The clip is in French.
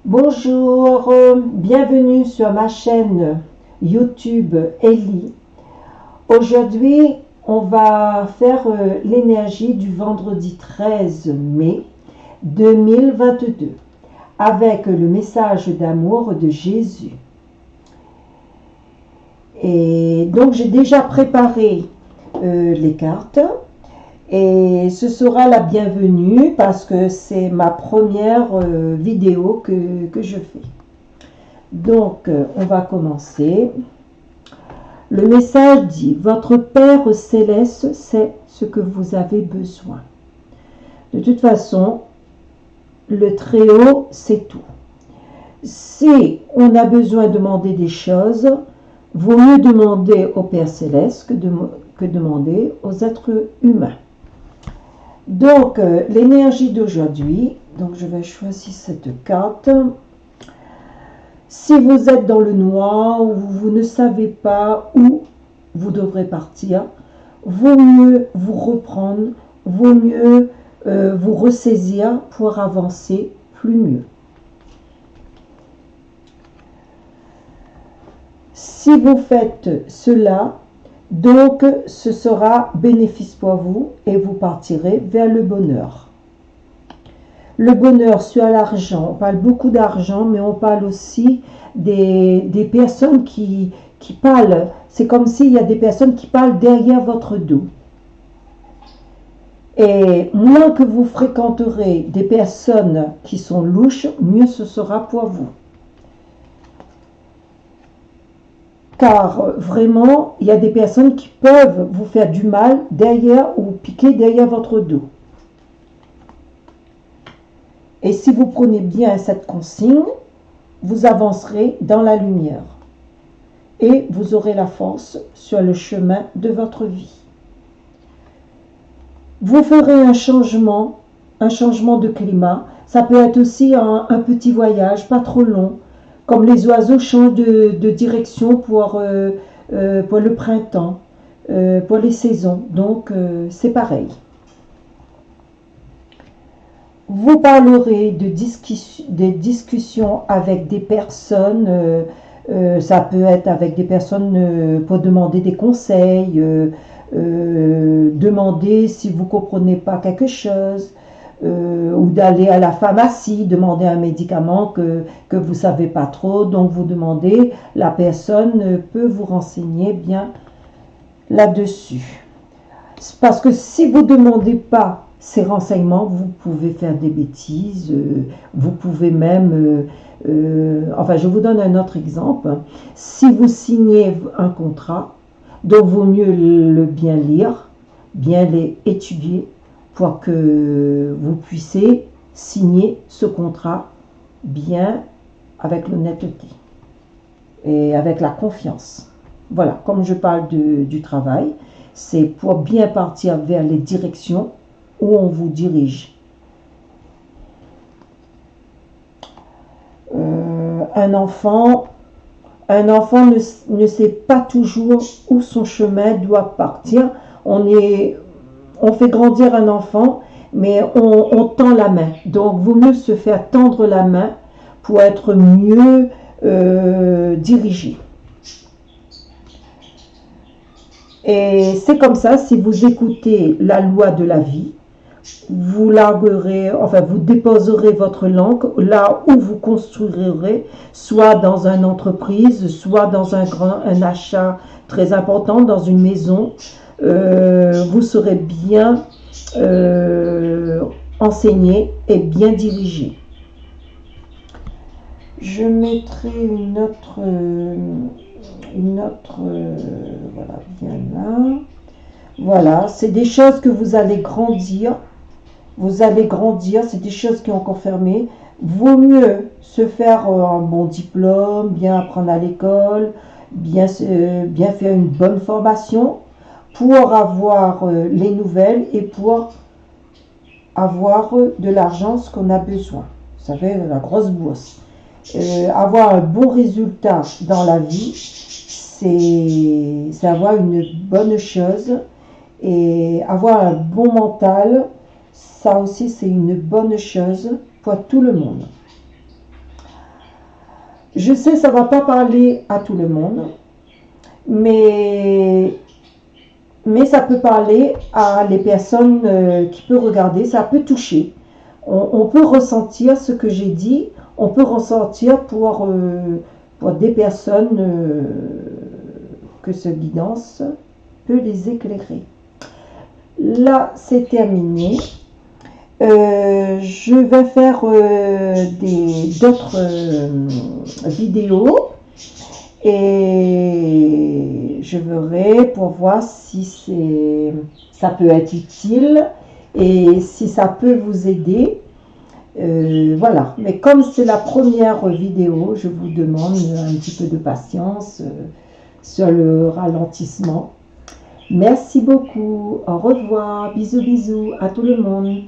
Bonjour, bienvenue sur ma chaîne YouTube Ellie. Aujourd'hui, on va faire l'énergie du vendredi 13 mai 2022 avec le message d'amour de Jésus. Et donc, j'ai déjà préparé les cartes. Et ce sera la bienvenue parce que c'est ma première vidéo que je fais. Donc, on va commencer. Le message dit: votre Père Céleste sait ce que vous avez besoin. De toute façon, le Très-Haut sait tout. Si on a besoin de demander des choses, vaut mieux demander au Père Céleste que demander aux êtres humains. Donc, l'énergie d'aujourd'hui, donc je vais choisir cette carte. Si vous êtes dans le noir ou vous ne savez pas où vous devrez partir, vaut mieux vous reprendre, vaut mieux vous ressaisir pour avancer plus mieux. Si vous faites cela, donc, ce sera bénéfice pour vous et vous partirez vers le bonheur. Le bonheur sur l'argent, on parle beaucoup d'argent, mais on parle aussi des personnes qui parlent. C'est comme s'il y a des personnes qui parlent derrière votre dos. Et moins que vous fréquenterez des personnes qui sont louches, mieux ce sera pour vous. Car vraiment, il y a des personnes qui peuvent vous faire du mal derrière ou piquer derrière votre dos. Et si vous prenez bien cette consigne, vous avancerez dans la lumière. Et vous aurez la force sur le chemin de votre vie. Vous ferez un changement de climat. Ça peut être aussi un petit voyage, pas trop long. Comme les oiseaux changent de direction pour le printemps, pour les saisons. Donc, c'est pareil. Vous parlerez des discussions avec des personnes. Ça peut être avec des personnes pour demander des conseils, demander si vous ne comprenez pas quelque chose. Ou d'aller à la pharmacie, demander un médicament que vous ne savez pas trop, donc vous demandez, la personne peut vous renseigner bien là-dessus. Parce que si vous ne demandez pas ces renseignements, vous pouvez faire des bêtises, vous pouvez même... enfin, je vous donne un autre exemple. Si vous signez un contrat, donc vaut mieux le bien lire, bien l'étudier, pour que vous puissiez signer ce contrat bien avec l'honnêteté et avec la confiance. Voilà, comme je parle du travail, c'est pour bien partir vers les directions où on vous dirige. Un enfant ne sait pas toujours où son chemin doit partir. On fait grandir un enfant, mais on tend la main. Donc, vaut mieux se faire tendre la main pour être mieux dirigé. Et c'est comme ça, si vous écoutez la loi de la vie, vous déposerez votre langue là où vous construirez, soit dans une entreprise, soit dans un achat très important, dans une maison. Vous serez bien enseigné et bien dirigé. Je mettrai une autre voilà, bien là. Voilà, c'est des choses que vous allez grandir. Vous allez grandir, c'est des choses qui ont confirmé. Vaut mieux se faire un bon diplôme, bien apprendre à l'école, bien faire une bonne formation, pour avoir les nouvelles et pour avoir de l'argent, ce qu'on a besoin. Vous savez, la grosse bourse. Avoir un bon résultat dans la vie, c'est avoir une bonne chose. Et avoir un bon mental, ça aussi c'est une bonne chose pour tout le monde. Je sais, ça va pas parler à tout le monde, mais, mais ça peut parler à les personnes qui peuvent regarder, ça peut toucher. On peut ressentir ce que j'ai dit, on peut ressentir pour des personnes que ce guidance peut les éclairer. Là, c'est terminé. Je vais faire d'autres vidéos et je verrai pour voir si ça peut être utile et si ça peut vous aider. Voilà, mais comme c'est la première vidéo, je vous demande un petit peu de patience sur le ralentissement. Merci beaucoup, au revoir, bisous bisous à tout le monde.